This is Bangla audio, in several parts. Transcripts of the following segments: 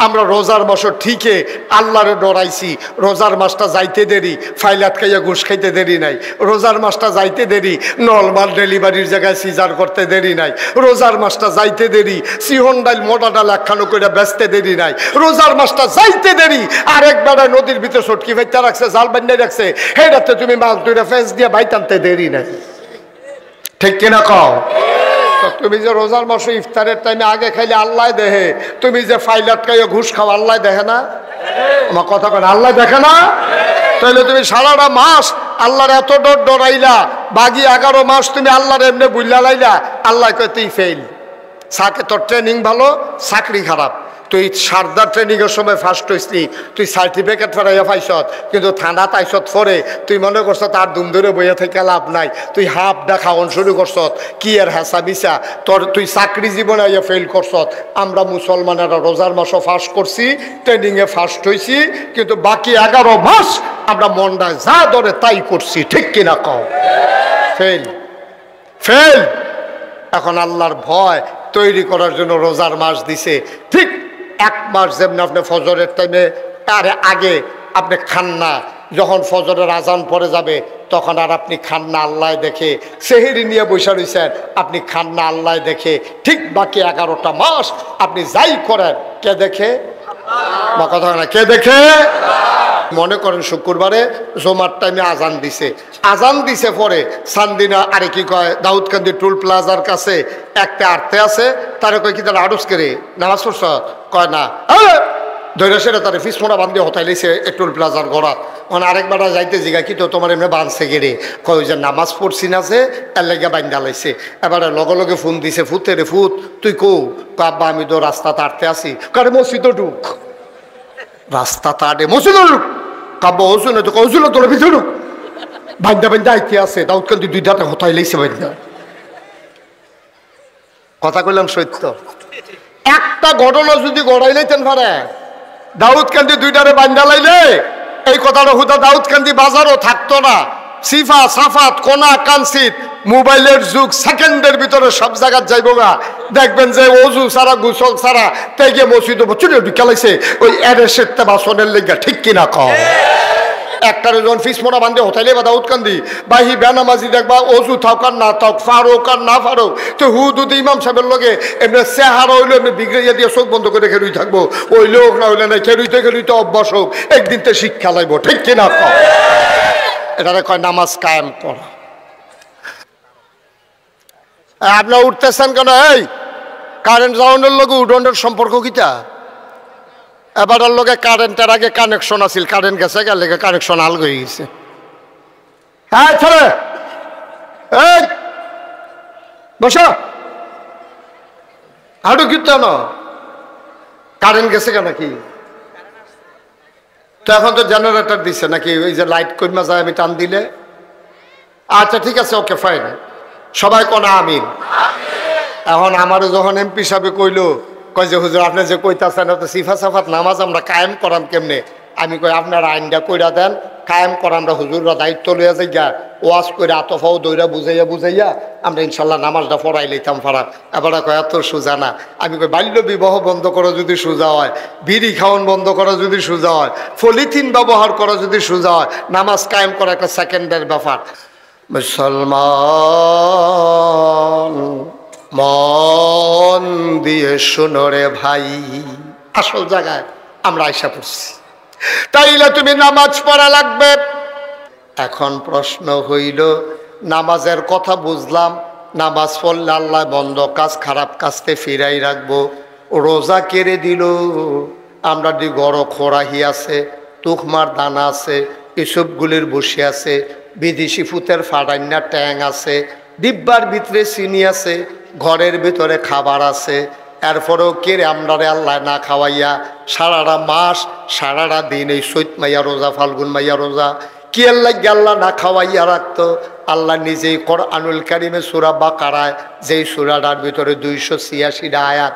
আমরা রোজার মাসও ঠিকই আল্লাহরে ডরাইছি। রোজার মাসটা যাইতে দেরি, ফাইলাত খাইয়া ঘুষ খাইতে দেরি নাই। রোজার মাসটা যাইতে দেরি, নর্মাল ডেলিভারির জায়গায় সিজার করতে দেরি নাই। রোজার মাসটা যাইতে দেরি, সিহন ডাইল মোটা ডাল একখানো করে বেচতে দেরি নাই। রোজার মাসটা যাইতে দেরি, আরেকবার নদীর ভিতরে সটকি ফেলতে রাখছে, জাল বান্ধে রাখছে, হেটাতে তুমি মাছ দুইটা ফেঁস দিয়ে বাইতে আনতে দেরি নাই। ঠিক কিনা কও? তুমি যে রোজার মাসে ইফতারের টাইমে আগে খাইলে আল্লাহ দেহে, তুমি যে ফাইলাত খাইয়ে ঘুষ খাও আল্লাহ দেখে না? আমার কথা কেন, আল্লাহ দেখে না? তাহলে তুমি সারাটা মাস আল্লাহর এত ডরাইলা, বাকি 11 মাস তুমি আল্লাহর এমনি বুঝলা লাইলা, আল্লাহ কয় তুই ফেল। সাকে তোর ট্রেনিং ভালো, চাকরি খারাপ। তুই সারদার ট্রেনিংয়ের সময় ফার্স্ট হইসলি, তুই সার্টিফিকেট ফেরাইয়া পাইছত, কিন্তু থানা তাইছত ফরে তুই মনে করছ তার দুম ধরে বইয়া থেকে লাভ নাই, তুই হাফ ডা খাওয়ান শুরু করছত, কি আর হেসা বিছা তোর, তুই চাকরি জীবনে আইয়া ফেল করছত। আমরা মুসলমানেরা রোজার মাসও ফার্স্ট করছি, ট্রেনিংয়ে ফার্স্ট হয়েছি, কিন্তু বাকি 11 মাস আমরা মনটা যা ধরে তাই করছি। ঠিক কিনা কও? Fail fail. এখন আল্লাহর ভয় তৈরি করার জন্য রোজার মাস দিছে। ঠিক 1 মাস যেমন আপনি ফজরের টাইমে আরে আগে আপনি খান না, যখন ফজরের আজান পড়ে যাবে তখন আর আপনি খান না, আল্লাহ দেখে। সেহরি নিয়ে বসে রয়েছেন, আপনি খান না, আল্লাহ দেখে। ঠিক বাকি 11টা মাস আপনি যাই করেন, কে দেখে? বা কথা না, কে দেখে? মনে করেন শুক্রবারে জমার টাইমে আজান দিছে পরে সান্দিনা আরে কি কয় দাউদকান্দি টুল প্লাজার কাছে একটা আর্তে আছে, তারা কয় কি তারা আড়স করে নামাজ পড়ছ? কয় না। ধৈর্য সেটা তারা ফিসমোনা বান্ধে হতাইলেছে টুল প্লাজার গড়াত। মানে আরেকবার যাইতে জিগা কি তো তোমার এমনি বাঁধছে গেড়ে, কয় যে নামাজ পড়ছি না যে এর লেগে বান্ধা লাইছে। এবারে লগে লগে ফোন দিছে, ফুতে রে ফুত তুই কো? আব্বা আমি তো রাস্তা তাড়তে আসি। কারে মসজিদ ঢুক, রাস্তা তাড়ে মসজিদ ঢুক। কাব্য হসু না তো কৌশুল তোর ভিতরে ঢুক। বান্ধা বান্ধা আইতে আছে, দাউদকান্দি 2 দাঁতে হতাই লাইছে বান্ধা। কথা কইলাম সত্য। একটা ঘটনা যদি গড়াই লাইতেন পারে, দাউদকান্দি 2 দাঁড়ে বান্ধা লাইলে এই কথাটা হুদা দাউদকান্দি বাজারও থাকতো না। সিফা সাফাত কোনা কানসিত মোবাইলের যুগ, সেকেন্ডের ভিতরে সব জায়গায় যাইব গা। দেখবেন যে অজু সারা গোসল সারা তাই গিয়ে মসজিদ চুলে ঢুকালাইছে ওই এরেসের বাসনের লেগা। ঠিক কিনা কও? একটারে যখন ফিসমোনা বান্ধে হোটেলে বা দাউদকান্দি বাহি বেনামাজি দেখবা, অজু থাক আর না থাক, ফারুক আর না ফারুক, তো হুদুদ ইমাম সাহেবের লগে এমনি চেহারা হইলো এমনি বিগড়িয়া দিয়ে চোখ বন্ধ করে খেলুই থাকবো। ওই লোক না হইলে না খেলুইতে অভ্যাস হোক, একদিন তো শিক্ষা লাগবো। ঠিক কিনা কও? এটারে কয় নামাজ কায়েম করা। আপনার উঠতেছেন কেন? এই কারেন্ট যাওয়ানোর লগে উডনের সম্পর্ক কিটা? এবার লগে কারেন্টের আগে কানেকশন আছিল, কারেন্ট গেছে গেলে কানেকশন আল হয়ে গেছে। হ্যাঁ ছেলে এই বসো, হাঁটু কিনতে না, কারেন্ট গেছে কেন? কি তো এখন তো জেনারেটর দিচ্ছে নাকি? ওই যে লাইট কইমা যায় আমি টান দিলে। আচ্ছা ঠিক আছে, ওকে ফাইন, সবাই কোনা আমিন। এখন আমারও যখন এমপি সাহেব কইলো, কয় যে হুজুর আপনি যে কইতাছেন তো সিফা সাফাত নামাজ আমরা কায়েম করাম কেমনে? আমি কই আপনার আইনটা কইরা দেন, কায়েম করা আমরা হুজুররা দায়িত্ব লইয়া যাই গা, ওয়াজ করে আতফাও দইরা বুঝাইয়া আমরা ইনশাল্লাহ নামাজটা পড়াই লইতাম ফারাক। এবার কয় এত সোজা না। আমি কই বাল্য বিবাহ বন্ধ করা যদি সোজা হয়, বিড়ি খাওয়ান বন্ধ করা যদি সোজা হয়, পলিথিন ব্যবহার করা যদি সোজা হয়, নামাজ কায়েম করা একটা সেকেন্ডের ব্যাপার। মুসলমান মন দিয়ে শুনো রে ভাই, আসল জায়গায় আমরা আয়সা পড়ছি। তাইলে তুমি নামাজ পড়া লাগবে। এখন প্রশ্ন হইল, নামাজের কথা বুঝলাম, নামাজ পড়লে আল্লাহ বন্ধ কাজ খারাপ কাজতে ফিরাই রাখবো। রোজা কেড়ে দিল, আমরা দি গড় খোরাহি আছে, তুখমার দানা আছে, এসবগুলির বসে আছে, বিদেশি ফুতের ফাড়াইনা ট্যাং আছে, ডিব্বার ভিতরে চিনি আছে, ঘরের ভিতরে খাবার আছে। এরপরেও কেড়ে আমরা আল্লাহ না খাওয়াইয়া সারাটা মাস সারাটা দিন এই চৈত মাইয়া রোজা, ফাল্গুন মাইয়া রোজা কি আল্লাহ আল্লাহ না খাওয়াইয়া রাখতো। আল্লাহ নিজেই কোরআনুল কারিমে সূরা বাকারায়, যেই সূরাটার ভিতরে 286টা আয়াত,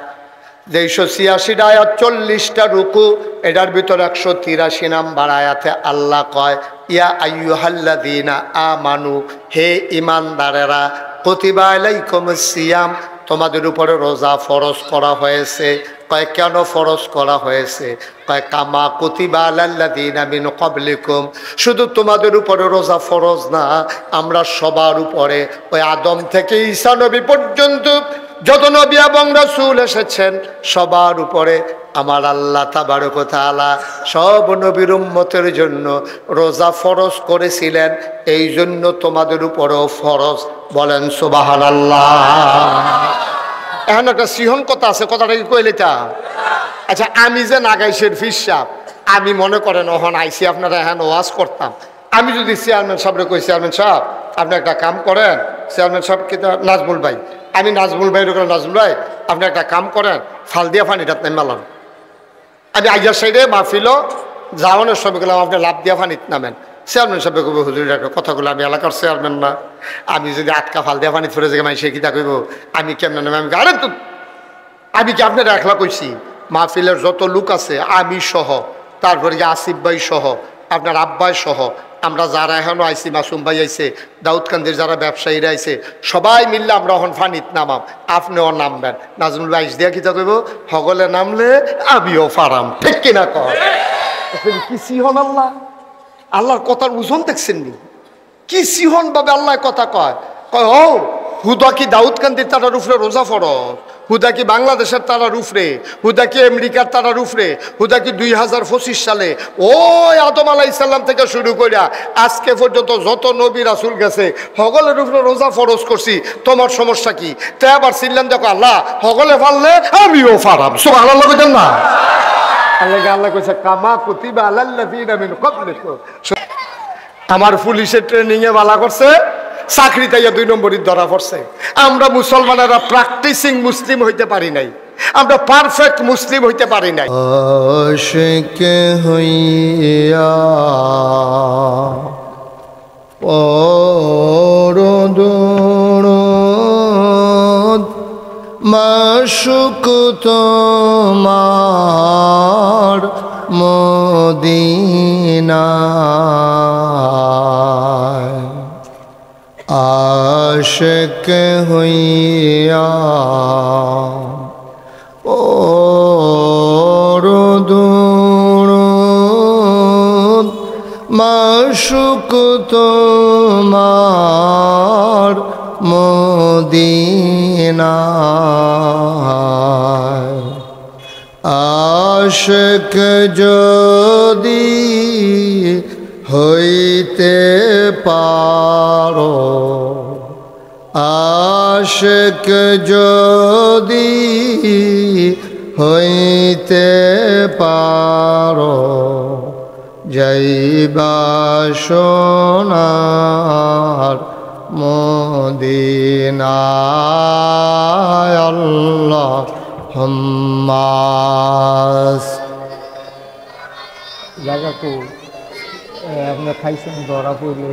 286টা আয়াত, 40টা রুকু, এটার ভিতরে 183 নাম্বার আয়াতে আল্লাহ কয়, ইয়া আইয়ুহাল্লাযীনা আমানু, হে ঈমানদারেরা, কুতিবা আলাইকুমুস সিয়াম, তোমাদের উপরে রোজা ফরজ করা হয়েছে। কয় কেন ফরজ করা হয়েছে? কয় কামা কুতিবা আলাল্লাযিনা মিন ক্বাবলিকুম, শুধু তোমাদের উপরে রোজা ফরজ না, আমরা সবার উপরে ওই আদম থেকে ঈসা নবী পর্যন্ত যত নবী এবং রাসূল এসেছেন সবার উপরে আমার আল্লাহ তাবারক ওয়া তাআলা সব নবীর উম্মতের জন্য রোজা ফরজ করেছিলেন, এই জন্য তোমাদের উপরেও ফরজ। বলেন সুবহানাল্লাহ। এখন একটা সিহন কথা আছে, কথাটা কি কইলে তা? আচ্ছা, আমি যে নাগাইশের ফিসাব, আমি মনে করেন ওখানে আইসি আপনারা এখন ওয়াজ করতাম, আমি যদি চেয়ারম্যান সাহেবরে কই, চেয়ারম্যান সাহেব আপনি একটা কাম করেন, চেয়ারম্যান সাহেব কি নাজমুল ভাই, আমি নাজমুল ভাই ঢুকলাম, নাজমুল ভাই আপনি একটা কাম করেন, ফাল দিয়া ফানিটা নামালাম। আমি আইয়ার সাইডে মাহফিল যাওয়ানোর সবাই গেলাম, আপনি লাভ দিয়া ফানিত নামেন। চেয়ারম্যান সাহেব কইব, হুজুর একটা কথাগুলো, আমি এলাকার চেয়ারম্যান না, আমি যদি আটকা ফাল দিয়া ফানিত ফিরে যাই সে কিতা কইব, আমি কেমন নামে? আমি আরে তো আমি কি আপনার একলা কইছি? মাহফিলের যত লোক আছে আমি সহ, তারপরে আসিফ ভাই সহ, আপনার আব্বাই সহ, আমরা যারা এখনও আইসি, মাসুম ভাই আইসে, দাউদকান্দির যারা ব্যবসায়ীরা আইসে, সবাই মিললে আমরা এখন ফানিত নামাম, আপনিও নামবেন। নাজমুল ভাই আইস দিয়া কিতা কইব, হগলে নামলে আমিও ফারাম, ঠিক কিনা কর? কি সিহন আল্লাহ, আল্লাহর কথার ওজন দেখছেন নি? কি সিহন ভাবে আল্লাহ কথা কয়। কয় ও হুদা কি দাউদকান্দির তারার উপরে রোজা ফরজ, হুদা কি বাংলাদেশের তারার উপরে, হুদা কি আমেরিকার তারার উপরে, হুদা কি 2025 সালে ওই আদম আলাইহিস সালাম থেকে শুরু কইরা আজকে পর্যন্ত যত নবী রাসূল গেছে হগলের উপরে রোজা ফরজ করছি, তোমার সমস্যা কি? তে আবার ছিলেন দেখো আল্লাহ হগলে পারলে আমিও পারাম। সুবহানাল্লাহ কইতেন না? আল্লাহ কইছে কামা কুতিবা আলাল্লাযিনা মিন ক্বাবলিকুম। আমার পুলিশের ট্রেনিং এ বালা করছে, চাকরি তাইয়া 2 নম্বরই ধরা পড়ছে। আমরা মুসলমানেরা প্র্যাকটিসিং মুসলিম হইতে পারি নাই, আমরা পারফেক্ট মুসলিম হইতে পারি নাই। আশিক হইয়া পরদুরুদ মাশুক তোমার মদিনা, আশিক হইয়া পরদুরুদ মাশুক তোমার মদিনা, আশিক যদি হইতে পারো, আশিক যদি হইতে পারো, যাইবা সোনার মদিনায়। আল্লাহুম্মা জায়গা তো আপনার খাইছেন ধরা পড়লে